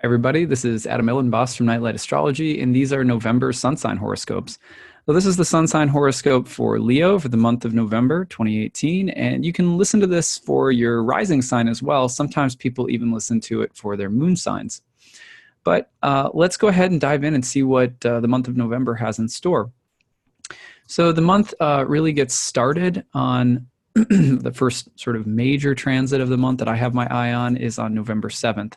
Everybody, this is Adam Elenbaas from Nightlight Astrology, and these are November sun sign horoscopes. So this is the sun sign horoscope for Leo for the month of November 2018, and you can listen to this for your rising sign as well. Sometimes people even listen to it for their moon signs. But let's go ahead and dive in and see what the month of November has in store. So the month really gets started on the first sort of major transit of the month that I have my eye on is on November 7th.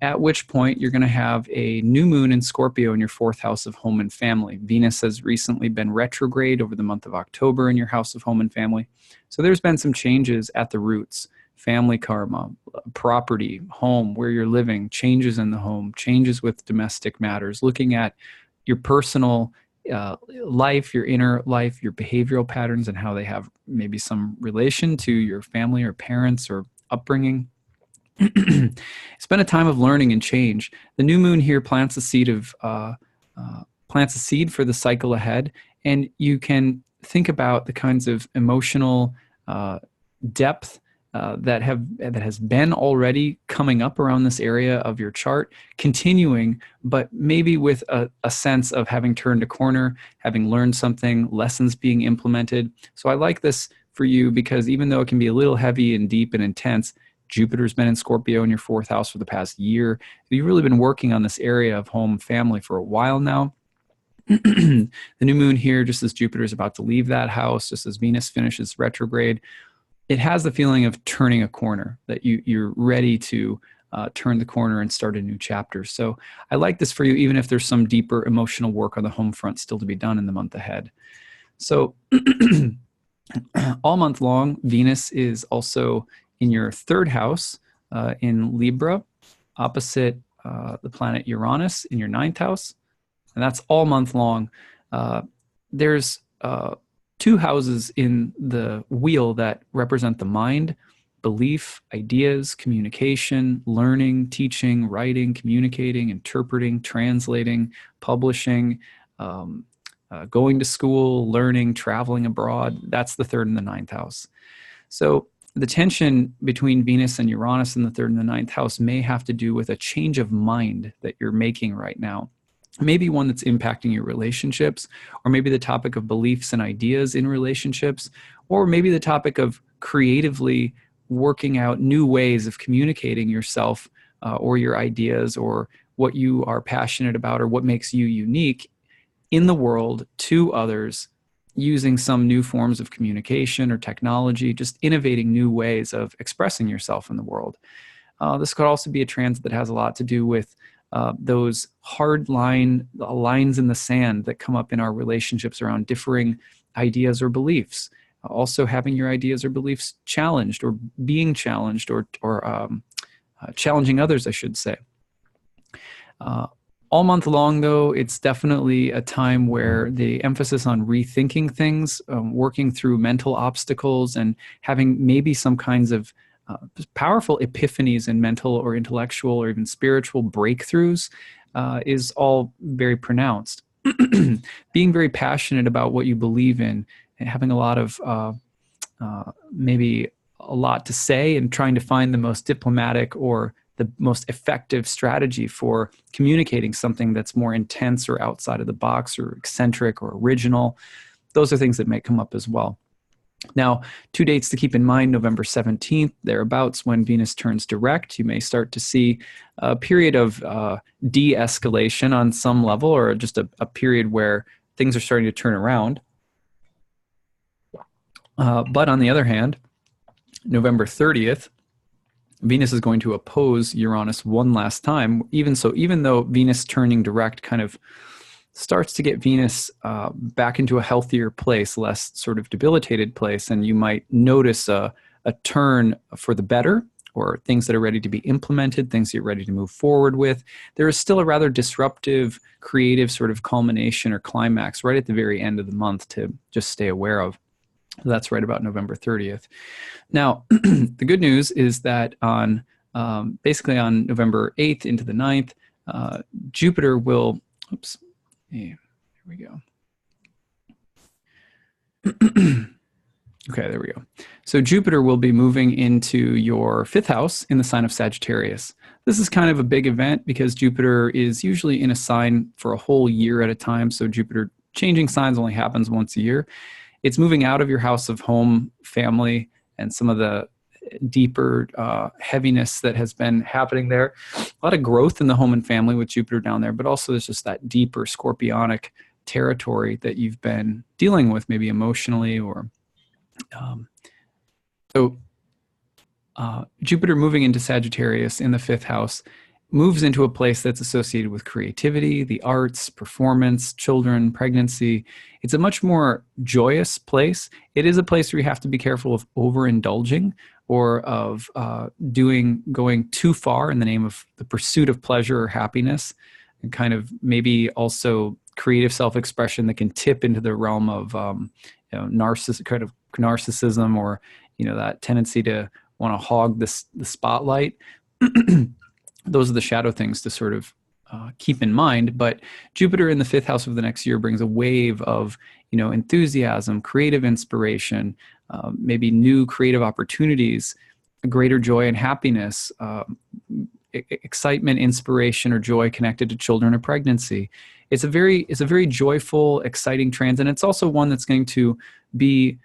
At which point you're going to have a new moon in Scorpio in your fourth house of home and family. Venus has recently been retrograde over the month of October in your house of home and family. So there's been some changes at the roots, family karma, property, home, where you're living, changes in the home, changes with domestic matters, looking at your personal life, your inner life, your behavioral patterns, and how they have maybe some relation to your family or parents or upbringing. It's been a time of learning and change. The new moon here plants a seed for the cycle ahead, and you can think about the kinds of emotional depth that has been already coming up around this area of your chart, continuing, but maybe with a sense of having turned a corner, having learned something, lessons being implemented. So I like this for you because even though it can be a little heavy and deep and intense, Jupiter's been in Scorpio in your fourth house for the past year. You've really been working on this area of home family for a while now. The new moon here, just as Jupiter is about to leave that house, just as Venus finishes retrograde, it has the feeling of turning a corner, that you're ready to turn the corner and start a new chapter. So I like this for you, even if there's some deeper emotional work on the home front still to be done in the month ahead. So all month long, Venus is also in your third house in Libra, opposite the planet Uranus in your ninth house. And that's all month long. There's two houses in the wheel that represent the mind: belief, ideas, communication, learning, teaching, writing, communicating, interpreting, translating, publishing, going to school, learning, traveling abroad. That's the third and the ninth house. So the tension between Venus and Uranus in the third and the ninth house may have to do with a change of mind that you're making right now. Maybe one that's impacting your relationships, or maybe the topic of beliefs and ideas in relationships, or maybe the topic of creatively working out new ways of communicating yourself or your ideas or what you are passionate about or what makes you unique in the world to others, using some new forms of communication or technology, just innovating new ways of expressing yourself in the world. This could also be a transit that has a lot to do with those hard lines in the sand that come up in our relationships around differing ideas or beliefs. Also having your ideas or beliefs challenged or being challenged or challenging others, I should say. All month long, though, it's definitely a time where the emphasis on rethinking things, working through mental obstacles, and having maybe some kinds of powerful epiphanies and mental or intellectual or even spiritual breakthroughs is all very pronounced. Being very passionate about what you believe in and having a lot of maybe a lot to say and trying to find the most diplomatic or the most effective strategy for communicating something that's more intense or outside of the box or eccentric or original. Those are things that may come up as well. Now, two dates to keep in mind: November 17th, thereabouts, when Venus turns direct. You may start to see a period of de-escalation on some level, or just a period where things are starting to turn around. But on the other hand, November 30th, Venus is going to oppose Uranus one last time. Even though Venus turning direct kind of starts to get Venus back into a healthier place, less sort of debilitated place, and you might notice a turn for the better, or things that are ready to be implemented, things you're ready to move forward with. There is still a rather disruptive, creative sort of culmination or climax right at the very end of the month to just stay aware of. That's right about November 30th. Now, the good news is that on basically on November 8th into the 9th, Jupiter will, here we go. Okay, there we go. So Jupiter will be moving into your fifth house in the sign of Sagittarius. This is kind of a big event because Jupiter is usually in a sign for a whole year at a time. So Jupiter changing signs only happens once a year. It's moving out of your house of home, family, and some of the deeper heaviness that has been happening there. A lot of growth in the home and family with Jupiter down there, but also there's just that deeper scorpionic territory that you've been dealing with, maybe emotionally or so Jupiter moving into Sagittarius in the fifth house moves into a place that's associated with creativity, the arts, performance, children, pregnancy. It's a much more joyous place. It is a place where you have to be careful of overindulging or of going too far in the name of the pursuit of pleasure or happiness, and kind of maybe also creative self-expression that can tip into the realm of narcissism, or that tendency to want to hog the spotlight. Those are the shadow things to sort of keep in mind. But Jupiter in the fifth house of the next year brings a wave of enthusiasm, creative inspiration, maybe new creative opportunities, greater joy and happiness, excitement, inspiration, or joy connected to children or pregnancy. It's a very joyful, exciting transit. And it's also one that's going to be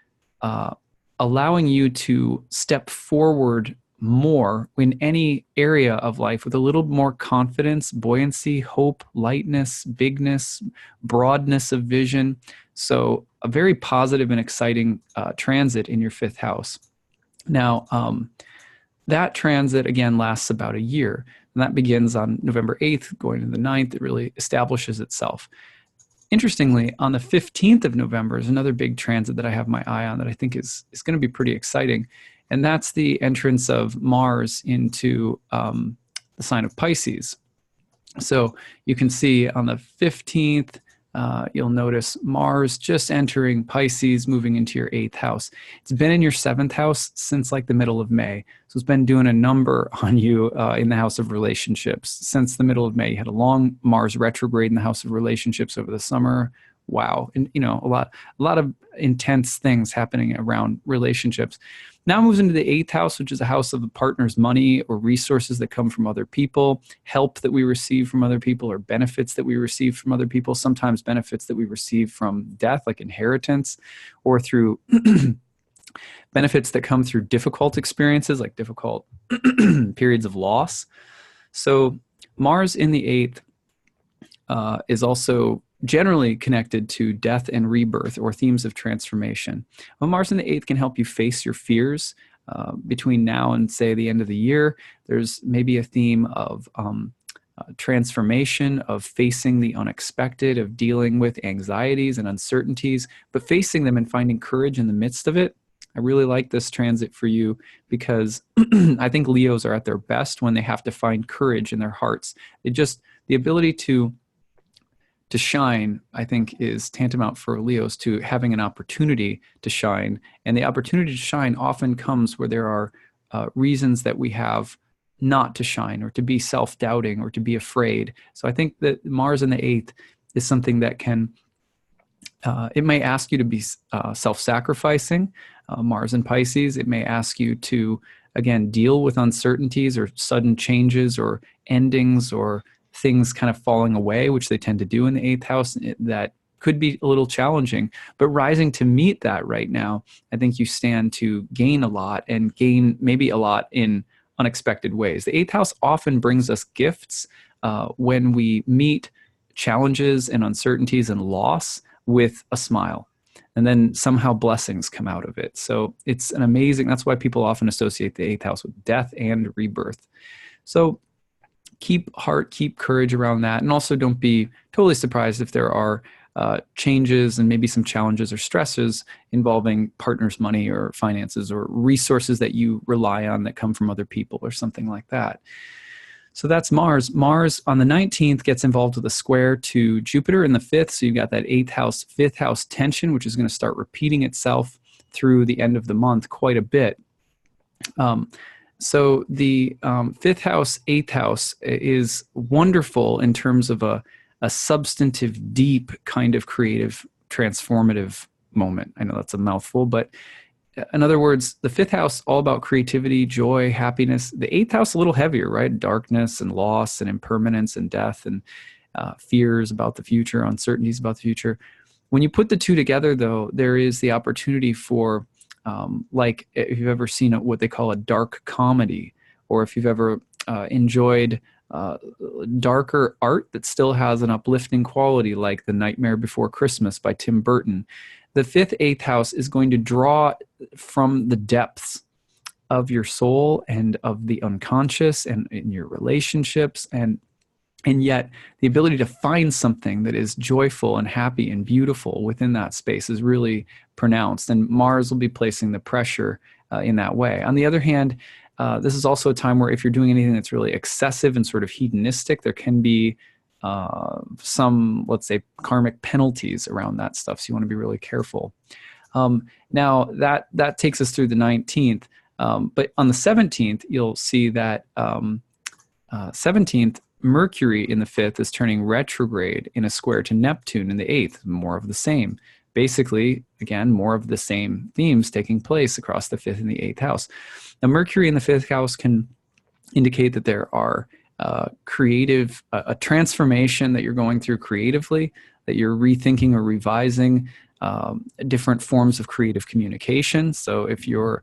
allowing you to step forward more in any area of life with a little more confidence, buoyancy, hope, lightness, bigness, broadness of vision. So a very positive and exciting transit in your fifth house. Now, that transit, again, lasts about a year. And that begins on November 8th, going to the 9th. It really establishes itself. Interestingly, on the 15th of November is another big transit that I have my eye on that I think is going to be pretty exciting. And that's the entrance of Mars into the sign of Pisces. So you can see on the 15th, you'll notice Mars just entering Pisces, moving into your 8th house. It's been in your 7th house since like the middle of May. So it's been doing a number on you in the house of relationships. Since the middle of May, you had a long Mars retrograde in the house of relationships over the summer. Wow. And a lot of intense things happening around relationships. Now moves into the 8th house, which is a house of the partner's money or resources that come from other people, help that we receive from other people, or benefits that we receive from other people, sometimes benefits that we receive from death, like inheritance, or through benefits that come through difficult experiences, like difficult periods of loss. So Mars in the 8th is also generally connected to death and rebirth, or themes of transformation. Well, Mars in the 8th can help you face your fears between now and, say, the end of the year. There's maybe a theme of transformation, of facing the unexpected, of dealing with anxieties and uncertainties, but facing them and finding courage in the midst of it. I really like this transit for you because I think Leos are at their best when they have to find courage in their hearts. The ability to shine, I think, is tantamount for Leos to having an opportunity to shine. And the opportunity to shine often comes where there are reasons that we have not to shine, or to be self-doubting, or to be afraid. So I think that Mars in the 8th is something that can, it may ask you to be self-sacrificing. Mars in Pisces, it may ask you to, again, deal with uncertainties or sudden changes or endings or things kind of falling away, which they tend to do in the 8th house. That could be a little challenging, but rising to meet that right now, I think you stand to gain a lot, and gain maybe a lot in unexpected ways. The 8th house often brings us gifts when we meet challenges and uncertainties and loss with a smile. And then somehow blessings come out of it. So it's an amazing, that's why people often associate the 8th house with death and rebirth. So keep heart, keep courage around that. And also don't be totally surprised if there are changes and maybe some challenges or stresses involving partners' money or finances or resources that you rely on that come from other people or something like that. So that's Mars. Mars on the 19th gets involved with a square to Jupiter in the 5th. So you've got that 8th house, 5th house tension, which is going to start repeating itself through the end of the month quite a bit. So the 5th house, 8th house is wonderful in terms of a substantive, deep kind of creative, transformative moment. I know that's a mouthful, but in other words, the fifth house, all about creativity, joy, happiness. The eighth house, a little heavier, right? Darkness and loss and impermanence and death and fears about the future, uncertainties about the future. When you put the two together, though, there is the opportunity for, like if you've ever seen what they call a dark comedy, or if you've ever enjoyed darker art that still has an uplifting quality, like The Nightmare Before Christmas by Tim Burton. The fifth, eighth house is going to draw from the depths of your soul and of the unconscious and in your relationships, and yet the ability to find something that is joyful and happy and beautiful within that space is really pronounced, and Mars will be placing the pressure in that way. On the other hand, this is also a time where if you're doing anything that's really excessive and sort of hedonistic, there can be some, let's say, karmic penalties around that stuff. So you want to be really careful. Now that takes us through the 19th. But on the 17th, you'll see that 17th, Mercury in the 5th is turning retrograde in a square to Neptune in the 8th, more of the same. Basically, again, more of the same themes taking place across the 5th and the 8th house. Now, Mercury in the 5th house can indicate that there are creative, a transformation that you're going through creatively, that you're rethinking or revising different forms of creative communication. So if you're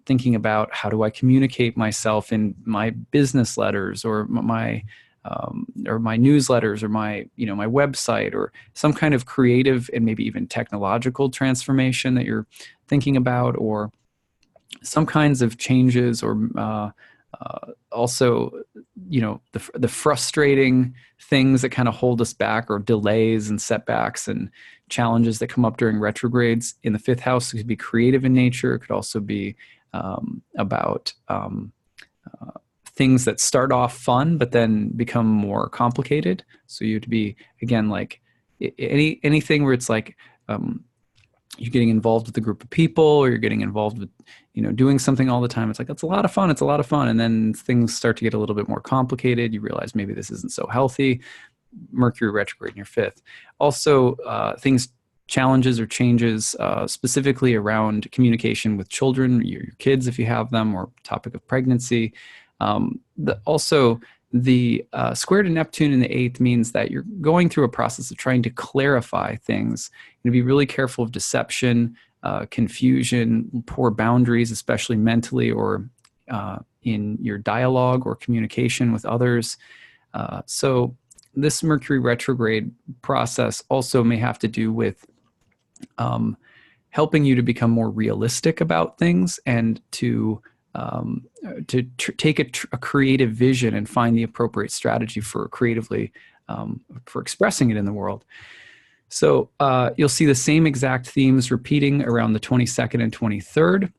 thinking about how do I communicate myself in my business letters or my newsletters or my website, or some kind of creative and maybe even technological transformation that you're thinking about, or some kinds of changes, or also, the frustrating things that kind of hold us back, or delays and setbacks and challenges that come up during retrogrades in the 5th house. It could be creative in nature. It could also be about things that start off fun but then become more complicated. So you have to be, again, like anything where it's like you're getting involved with a group of people, or you're getting involved with doing something all the time. It's like, it's a lot of fun. It's a lot of fun. And then things start to get a little bit more complicated. You realize maybe this isn't so healthy. Mercury retrograde in your 5th. Also, challenges or changes specifically around communication with children, your kids if you have them, or topic of pregnancy. The square to Neptune in the 8th means that you're going through a process of trying to clarify things. You be really careful of deception, confusion, poor boundaries, especially mentally or in your dialogue or communication with others. So this Mercury retrograde process also may have to do with helping you to become more realistic about things, and to take a creative vision and find the appropriate strategy for creatively for expressing it in the world. So you'll see the same exact themes repeating around the 22nd and 23rd.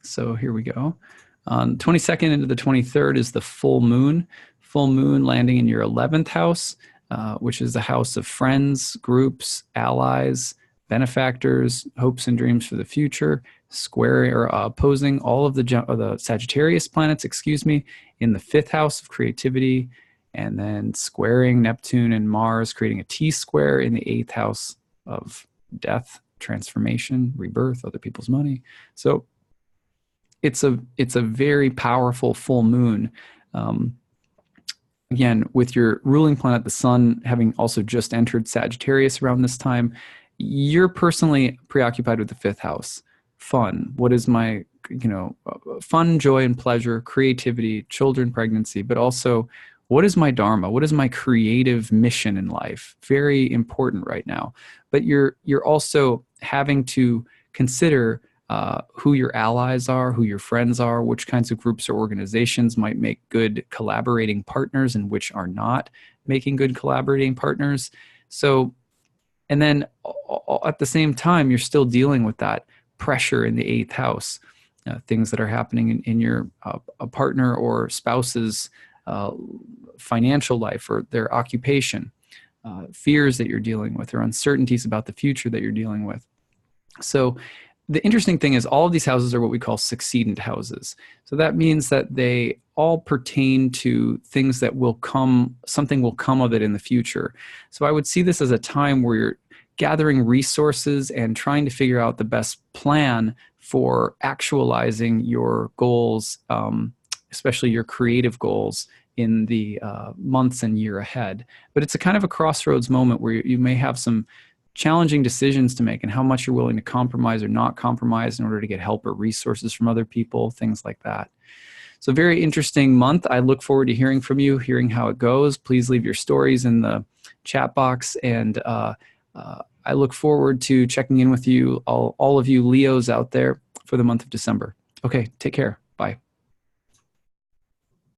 So here we go. On 22nd into the 23rd is the full moon. Full moon landing in your 11th house, which is the house of friends, groups, allies, benefactors, hopes and dreams for the future, square or opposing all of the Sagittarius planets, in the 5th house of creativity, and then squaring Neptune and Mars, creating a T-square in the 8th house of death, transformation, rebirth, other people's money. So it's a very powerful full moon. Again, with your ruling planet, the sun, having also just entered Sagittarius around this time, you're personally preoccupied with the 5th house. Fun. What is my, fun, joy, and pleasure, creativity, children, pregnancy, but also what is my dharma? What is my creative mission in life? Very important right now. But you're also having to consider who your allies are, who your friends are, which kinds of groups or organizations might make good collaborating partners and which are not making good collaborating partners. So, and then at the same time, you're still dealing with that pressure in the 8th house, things that are happening in your a partner or spouse's financial life or their occupation, fears that you're dealing with, or uncertainties about the future that you're dealing with. So the interesting thing is all of these houses are what we call succedent houses. So that means that they all pertain to things that will come, something will come of it in the future. So I would see this as a time where you're gathering resources and trying to figure out the best plan for actualizing your goals, especially your creative goals in the months and year ahead. But it's a kind of a crossroads moment where you may have some challenging decisions to make and how much you're willing to compromise or not compromise in order to get help or resources from other people, things like that. So very interesting month. I look forward to hearing from you, hearing how it goes. Please leave your stories in the chat box. And I look forward to checking in with you, all of you Leos out there, for the month of December. Okay, take care.